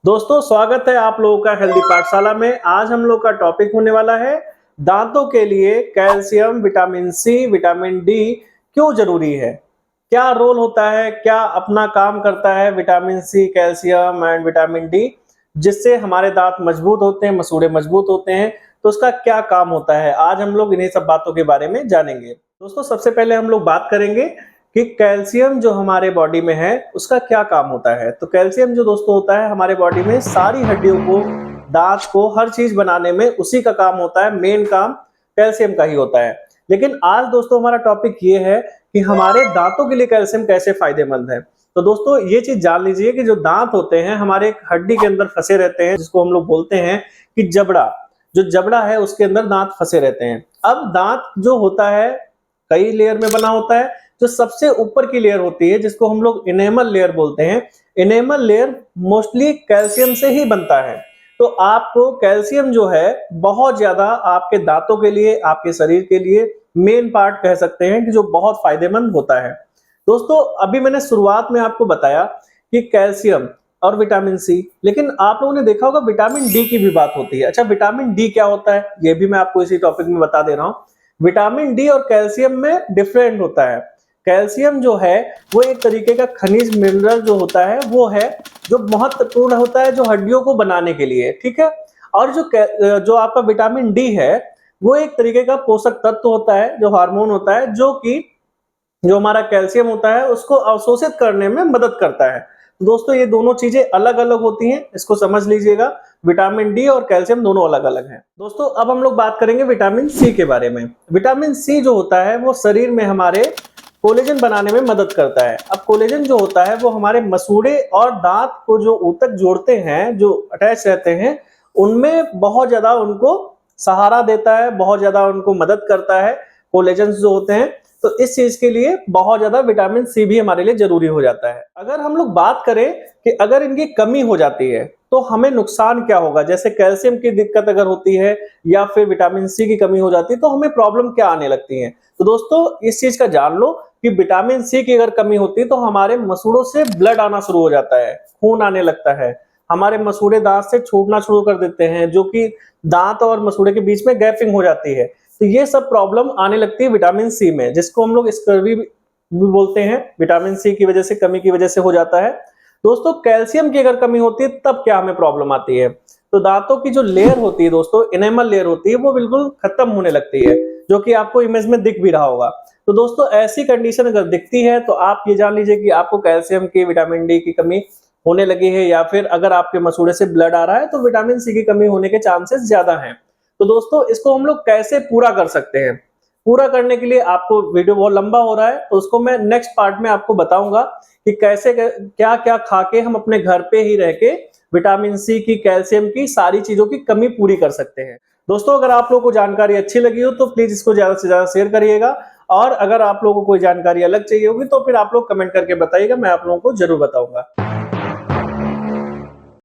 दोस्तों स्वागत है आप लोगों का हेल्दी पाठशाला में। आज हम लोग का टॉपिक होने वाला है दांतों के लिए calcium, vitamin C, vitamin D क्यों जरूरी है, क्या रोल होता है, क्या अपना काम करता है vitamin C, calcium and vitamin D, जिससे हमारे दांत मजबूत होते हैं, मसूड़े मजबूत होते हैं। तो उसका क्या काम होता है, आज हम लोग इन्हीं सब बातों के बारे में जानेंगे। दोस्तों सबसे पहले हम लोग बात करेंगे कि कैल्शियम जो हमारे बॉडी में है उसका क्या काम होता है। तो कैल्शियम जो दोस्तों होता है हमारे बॉडी में सारी हड्डियों को, दांत को, हर चीज बनाने में उसी का काम होता है, मेन काम कैल्शियम का ही होता है। लेकिन आज दोस्तों हमारा टॉपिक ये है कि हमारे दांतों के लिए कैल्शियम कैसे फायदेमंद है। तो दोस्तों ये चीज जान लीजिए कि जो दांत होते हैं हमारे एक हड्डी के अंदर फंसे रहते हैं, जिसको हम लोग बोलते हैं कि जबड़ा। जो जबड़ा है उसके अंदर दांत फंसे रहते हैं। अब दांत जो होता है कई लेयर में बना होता है। जो सबसे ऊपर की लेयर होती है जिसको हम लोग इनेमल लेयर बोलते हैं, इनेमल लेयर मोस्टली कैल्शियम से ही बनता है। तो आपको कैल्शियम जो है बहुत ज्यादा आपके दांतों के लिए, आपके शरीर के लिए मेन पार्ट कह सकते हैं कि जो बहुत फायदेमंद होता है। दोस्तों अभी मैंने शुरुआत में आपको बताया कि कैल्शियम और विटामिन सी, लेकिन आप लोगों ने देखा होगा विटामिन डी की भी बात होती है। अच्छा, विटामिन डी क्या होता है ये भी मैं आपको इसी टॉपिक में बता दे रहा हूं। विटामिन डी और कैल्शियम में डिफरेंट होता है। कैल्शियम जो है वो एक तरीके का खनिज मिनरल जो होता है वो है, जो महत्वपूर्ण होता है जो हड्डियों को बनाने के लिए, ठीक है। और जो आपका विटामिन डी है वो एक तरीके का पोषक तत्व होता है, जो हार्मोन होता है, जो कि जो हमारा कैल्शियम होता है उसको अवशोषित करने में मदद करता है। तो दोस्तों ये दोनों चीजें अलग अलग होती हैं, इसको समझ लीजिएगा। विटामिन डी और कैल्शियम दोनों अलग अलग हैं। दोस्तों अब हम लोग बात करेंगे विटामिन सी के बारे में। विटामिन सी जो होता है वो शरीर में हमारे कोलेजन बनाने में मदद करता है। अब कोलेजन जो होता है वो हमारे मसूड़े और दांत को जो ऊतक जोड़ते हैं, जो अटैच रहते हैं, उनमें बहुत ज्यादा उनको सहारा देता है, बहुत ज्यादा उनको मदद करता है कोलेजन जो होते हैं। तो इस चीज के लिए बहुत ज्यादा विटामिन सी भी हमारे लिए जरूरी हो जाता है। अगर हम लोग बात करें कि अगर इनकी कमी हो जाती है तो हमें नुकसान क्या होगा, जैसे कैल्शियम की दिक्कत अगर होती है या फिर विटामिन सी की कमी हो जाती है तो हमें प्रॉब्लम क्या आने लगती है। तो दोस्तों इस चीज का जान लो कि विटामिन सी की अगर कमी होती है तो हमारे मसूड़ों से ब्लड आना शुरू हो जाता है, खून आने लगता है, हमारे मसूड़े दांत से छूटना शुरू कर देते हैं, जो कि दांत और मसूड़े के बीच में गैपिंग हो जाती है। तो ये सब प्रॉब्लम आने लगती है विटामिन सी में, जिसको हम लोग स्कर्वी भी बोलते हैं। विटामिन सी की वजह से, कमी की वजह से हो जाता है। दोस्तों कैल्शियम की अगर कमी होती है तब क्या हमें प्रॉब्लम आती है। तो दांतों की जो लेयर होती है दोस्तों, इनेमल लेयर होती है, वो बिल्कुल खत्म होने लगती है, जो कि आपको इमेज में दिख भी रहा होगा। तो दोस्तों ऐसी कंडीशन अगर दिखती है तो आप ये जान लीजिए कि आपको कैल्शियम की, विटामिन डी की कमी होने लगी है, या फिर अगर आपके मसूड़े से ब्लड आ रहा है तो विटामिन सी की कमी होने के चांसेस ज्यादा हैं। तो दोस्तों इसको हम लोग कैसे पूरा कर सकते हैं। पूरा करने के लिए आपको, वीडियो बहुत लंबा हो रहा है तो उसको मैं नेक्स्ट पार्ट में आपको बताऊंगा कि कैसे क्या क्या खा के हम अपने घर पे ही रह के विटामिन सी की, कैल्शियम की, सारी चीजों की कमी पूरी कर सकते हैं। दोस्तों अगर आप लोगों को जानकारी अच्छी लगी हो तो प्लीज इसको ज्यादा से ज्यादा शेयर करिएगा, और अगर आप लोगों को कोई जानकारी अलग चाहिए होगी तो फिर आप लोग कमेंट करके बताइएगा, मैं आप लोगों को जरूर बताऊंगा।